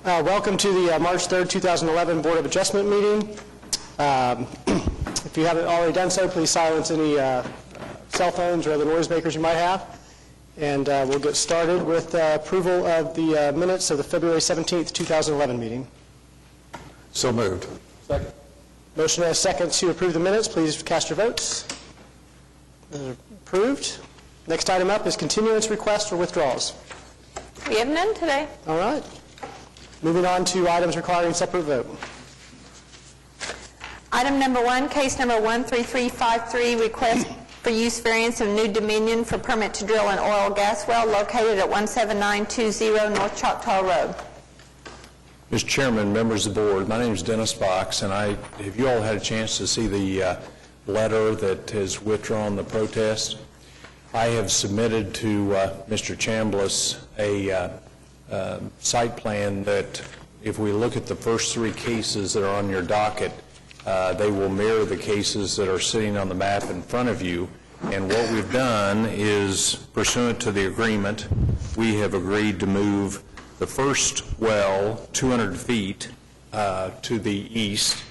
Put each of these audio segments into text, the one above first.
Welcome to the March 3rd, 2011 Board of Adjustment meeting. If you haven't already done so, please silence any cell phones or other noisemakers you might have. And we'll get started with approval of the minutes of the February 17th, 2011 meeting. So moved. Second. Motion and a second to approve the minutes. Please cast your votes. Those are approved. Next item up is continuance requests or withdrawals. We have none today. All right. Moving on to items requiring separate vote. Item number 1, case number 13353, request for use variance of New Dominion for permit to drill an oil gas well located at 17920 North Choctaw Road. Mr. Chairman, members of the board, my name is Dennis Fox, and have you all had a chance to see the letter that has withdrawn the protest? I have submitted to Mr. Chambliss a site plan that, if we look at the first 3 cases that are on your docket, they will mirror the cases that are sitting on the map in front of you. And what we've done is, pursuant to the agreement, we have agreed to move the first well 200 feet to the east.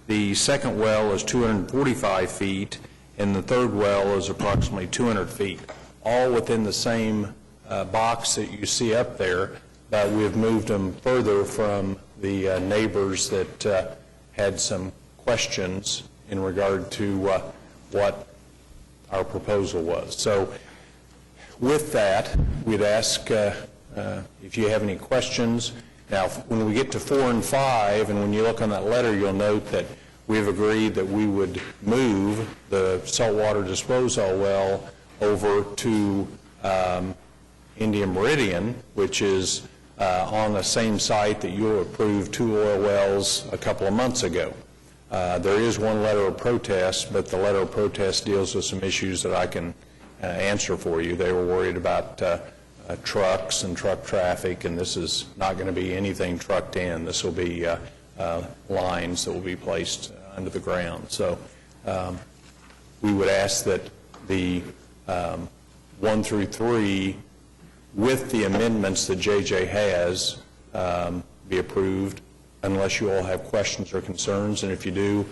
The second well is 245 feet, and the third well is approximately 200 feet, all within the same box that you see up there, but we've moved them further from the neighbors that had some questions in regard to what our proposal was. So with that, we'd ask if you have any questions. Now, when we get to 4 and 5, and when you look on that letter, you'll note that we've agreed that we would move the saltwater disposal well over to Indian Meridian, which is on the same site that you approved 2 oil wells a couple of months ago. There is one letter of protest, but the letter of protest deals with some issues that I can answer for you. They were worried about trucks and truck traffic, and this is not going to be anything trucked in. This will be lines that will be placed under the ground. So we would ask that the 1 through 3, with the amendments that JJ has, be approved, unless you all have questions or concerns, and if you do,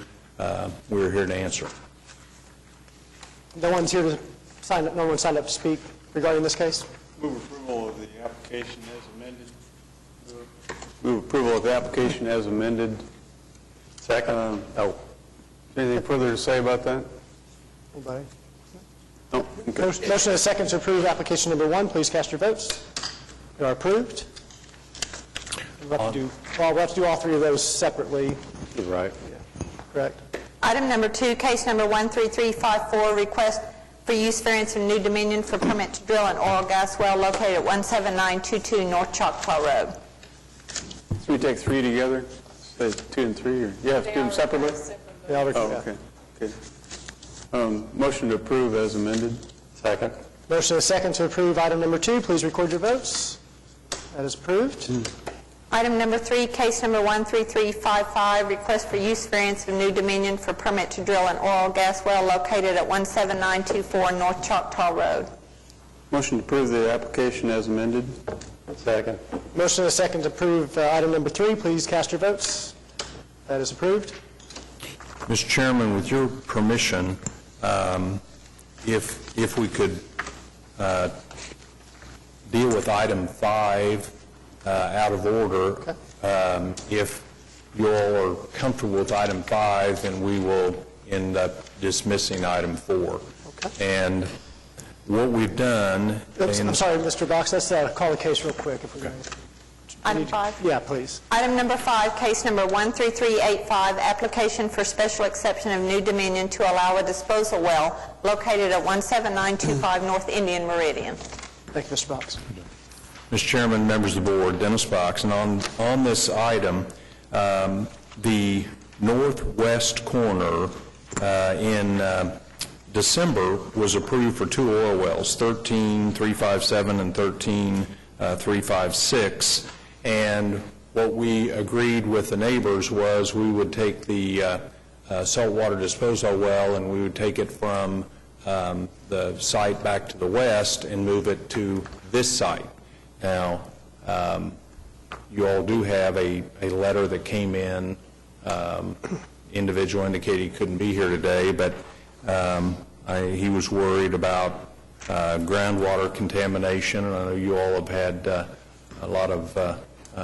we're here to answer. No one's here to sign up. No one signed up to speak regarding this case. Move approval of the application as amended. Move approval of the application as amended. Second. Anything further to say about that? Anybody? No. Okay. Motion and a second to approve application number 1. Please cast your votes. They are approved. We'll have to do all 3 of those separately. You're right. Yeah. Correct. Item number 2, case number 13354, request for use variance of New Dominion for permit to drill an oil gas well located at 17922 North Choctaw Road. So we take 3 together? Say 2 and 3? Or you have to do them separately? They all Oh, okay. Okay. Motion to approve as amended. Second. Motion and a second to approve item number 2. Please record your votes. That is approved. Item number 3, case number 13355, request for use variance of New Dominion for permit to drill an oil gas well located at 17924 North Choctaw Road. Motion to approve the application as amended. Second. Motion and a second to approve item number 3. Please cast your votes. That is approved. Mr. Chairman, with your permission, if we could deal with item 5 out of order. Okay. If you all are comfortable with item 5, then we will end up dismissing item 4. Okay. And what we've done... Oops, I'm sorry, Mr. Box. Let's call the case real quick. If we can. Item 5? Yeah, please. Item number 5, case number 13385, application for special exception of New Dominion to allow a disposal well located at 17925 North Indian Meridian. Thank you, Mr. Box. Mr. Chairman, members of the board, Dennis Fox, and on this item, the northwest corner in December was approved for 2 oil wells, 13357 and 13356, and what we agreed with the neighbors was we would take the saltwater disposal well and we would take it from the site back to the west and move it to this site. Now, you all do have a letter that came in. Individual indicated he couldn't be here today, but he was worried about groundwater contamination, and I know you all have had a lot of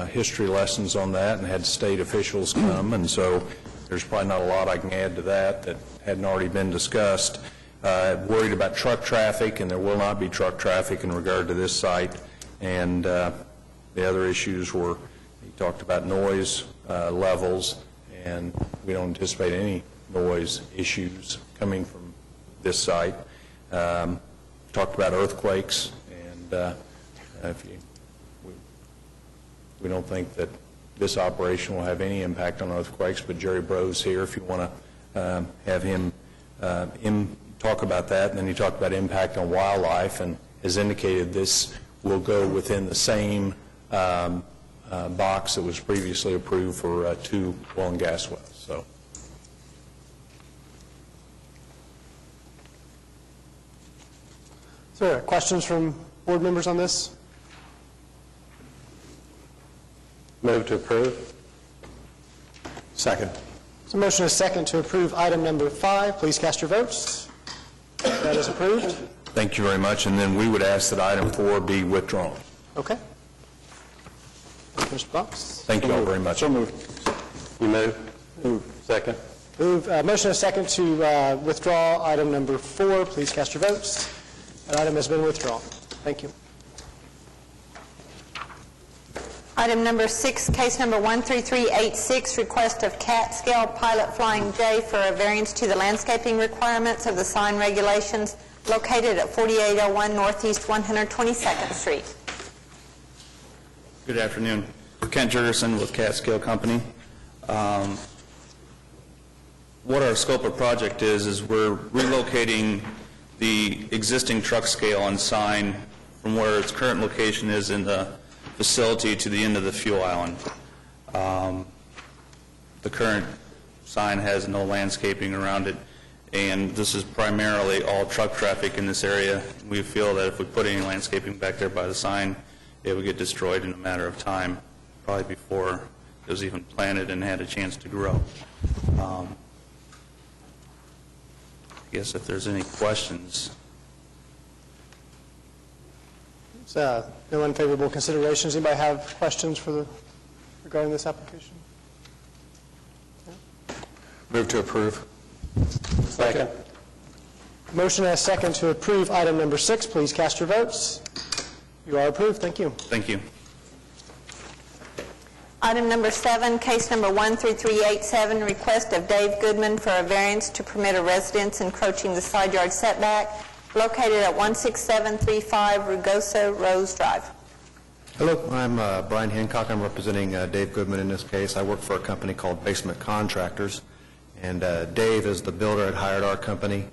history lessons on that and had state officials come, and so there's probably not a lot I can add to that hadn't already been discussed. Worried about truck traffic, and there will not be truck traffic in regard to this site, and the other issues were, he talked about noise levels, and we don't anticipate any noise issues coming from this site. Talked about earthquakes, and we don't think that this operation will have any impact on earthquakes, but Jerry Bro's here if you want to have him talk about that. And then he talked about impact on wildlife, and has indicated this will go within the same box that was previously approved for 2 oil and gas wells. So. So, questions from board members on this? Move to approve. Second. So motion is second to approve item number 5. Please cast your votes. That is approved. Thank you very much. And then we would ask that item 4 be withdrawn. Okay. Mr. Box. Thank you all very much. So moved. You move? Move. Second. Motion is second to withdraw item number 4. Please cast your votes. That item has been withdrawn. Thank you. Item number 6, case number 13386, request of Catskill Pilot Flying J for a variance to the landscaping requirements of the sign regulations located at 4801 Northeast 122nd Street. Good afternoon. Kent Jurgensen with Catskill Company. What our scope of project is we're relocating the existing truck scale and sign from where its current location is in the facility to the end of the fuel island. The current sign has no landscaping around it, and this is primarily all truck traffic in this area. We feel that if we put any landscaping back there by the sign, it would get destroyed in a matter of time, probably before it was even planted and had a chance to grow. I guess if there's any questions. No unfavorable considerations. Anybody have questions regarding this application? Move to approve. Second. Motion as second to approve item number 6. Please cast your votes. You are approved. Thank you. Thank you. Item number 7, case number 13387, request of Dave Goodman for a variance to permit a residence encroaching the side yard setback located at 16735 Rugosa Rose Drive. Hello, I'm Brian Hancock. I'm representing Dave Goodman in this case. I work for a company called Basement Contractors, and Dave is the builder that hired our company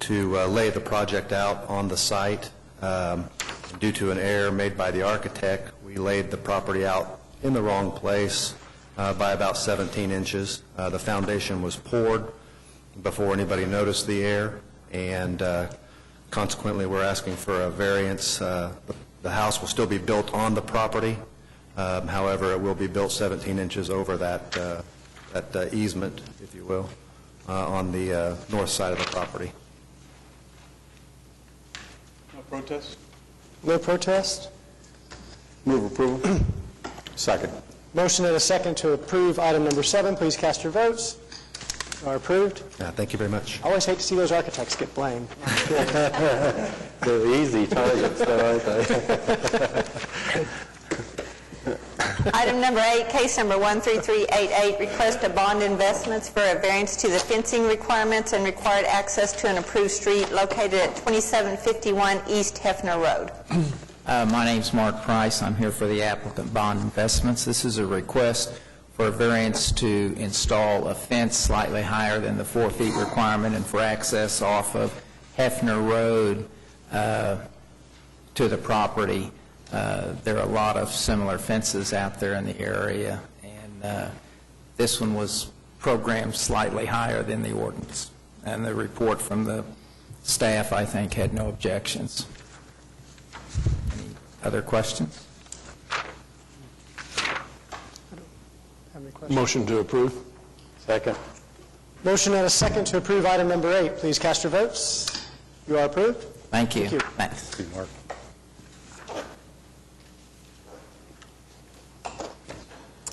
to lay the project out on the site. Due to an error made by the architect, we laid the property out in the wrong place by about 17 inches. The foundation was poured before anybody noticed the error, and consequently, we're asking for a variance. The house will still be built on the property. However, it will be built 17 inches over that easement, if you will, on the north side of the property. No protest? No protest? Move approval. Second. Motion and a second to approve item number 7. Please cast your votes. You are approved. Thank you very much. I always hate to see those architects get blamed. They're easy targets, though, aren't they? Item number 8, case number 13388, request of bond investments for a variance to the fencing requirements and required access to an approved street located at 2751 East Hefner Road. My name's Mark Price. I'm here for the applicant Bond Investments. This is a request for a variance to install a fence slightly higher than the 4 feet requirement and for access off of Hefner Road to the property. There are a lot of similar fences out there in the area, and this one was programmed slightly higher than the ordinance. And the report from the staff, I think, had no objections. Any other questions? have any questions? Motion to approve. Second. Motion and a second to approve item number 8. Please cast your votes. You are approved. Thank you. Thank you. Thanks. Mark.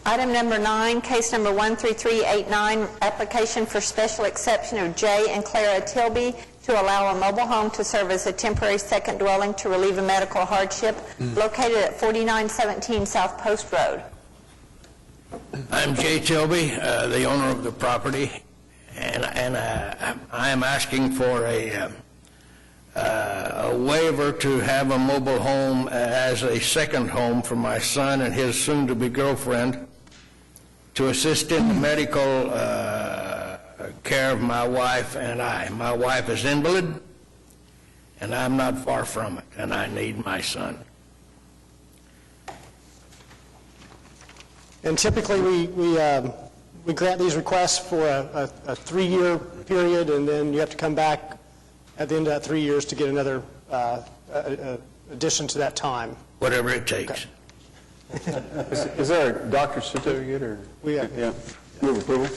Item number 9, case number 13389, application for special exception of Jay and Clara Tilby to allow a mobile home to serve as a temporary second dwelling to relieve a medical hardship located at 4917 South Post Road. I'm Jay Tilby, the owner of the property, and I am asking for a waiver to have a mobile home as a second home for my son and his soon-to-be girlfriend to assist in the medical care of my wife and I. My wife is invalid, and I'm not far from it, and I need my son. And typically, we grant these requests for a 3-year period, and then you have to come back at the end of that 3 years to get another addition to that time. Whatever it takes. Is there a doctor's certificate or? We, Yeah. Move approval.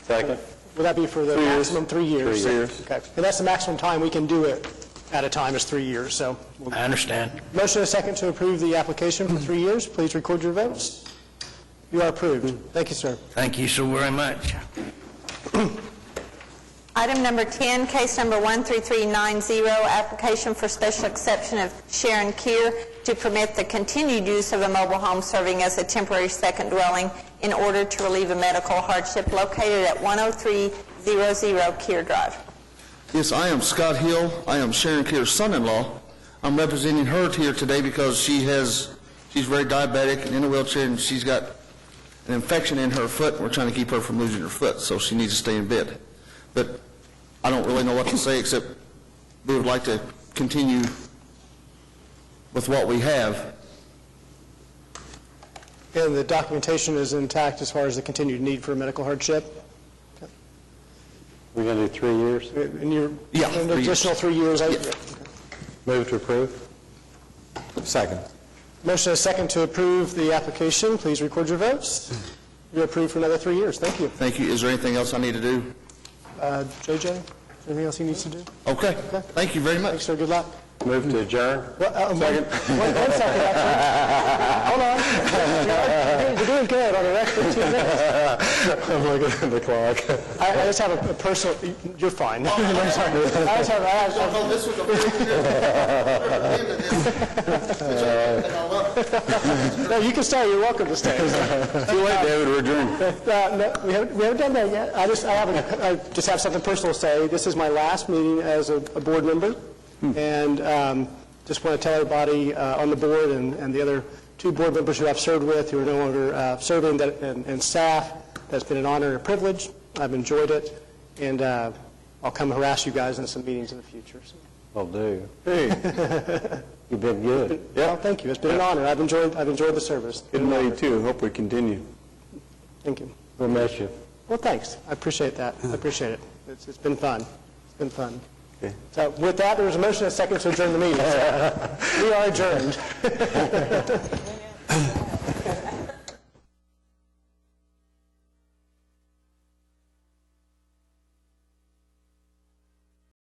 Second. Will that be for the 3 years. maximum 3 years? 3 years. Okay. And that's the maximum time we can do it at a time is 3 years, so. I understand. Motion and a second to approve the application for 3 years. Please record your votes. You are approved. Thank you, sir. Thank you so very much. Item number 10, case number 13390, application for special exception of Sharon Keir to permit the continued use of a mobile home serving as a temporary second dwelling in order to relieve a medical hardship located at 10300 Keir Drive. Yes, I am Scott Hill. I am Sharon Keir's son-in-law. I'm representing her here today because she's very diabetic and in a wheelchair, and she's got an infection in her foot. We're trying to keep her from losing her foot, so she needs to stay in bed. But I don't really know what to say, except we would like to continue with what we have. And the documentation is intact as far as the continued need for a medical hardship? We're going to do 3 years? And you're, Yeah, an 3 years. additional 3 years? Move to approve. Second. Motion and a second to approve the application. Please record your votes. You're approved for another 3 years. Thank you. Thank you. Is there anything else I need to do? JJ, anything else he needs to do? Okay. Thank you very much. Thanks, sir. Good luck. Move to adjourn. Second. One second, actually. Hold on. You're doing good on the next 15 minutes. I'm looking at the clock. I just have a personal, you're fine. I just have, No, this was no, you can stay. You're welcome to stay. Too late, David, we're adjourned. No, we haven't done that yet. I just have something personal to say. This is my last meeting as a board member, and just want to tell everybody on the board and the other 2 board members who I've served with who are no longer serving, and staff, that's been an honor and a privilege. I've enjoyed it, and I'll come harass you guys in some meetings in the future. So. Will do. Hey, you've been good. Well, thank you. It's been an honor. I've enjoyed the service. Good to know you, too. Hope we continue. Thank you. We'll miss you. Well, thanks. I appreciate that. I appreciate it. It's been fun. It's been fun. Okay. So with that, there was a motion and a second to adjourn the meeting. We are adjourned.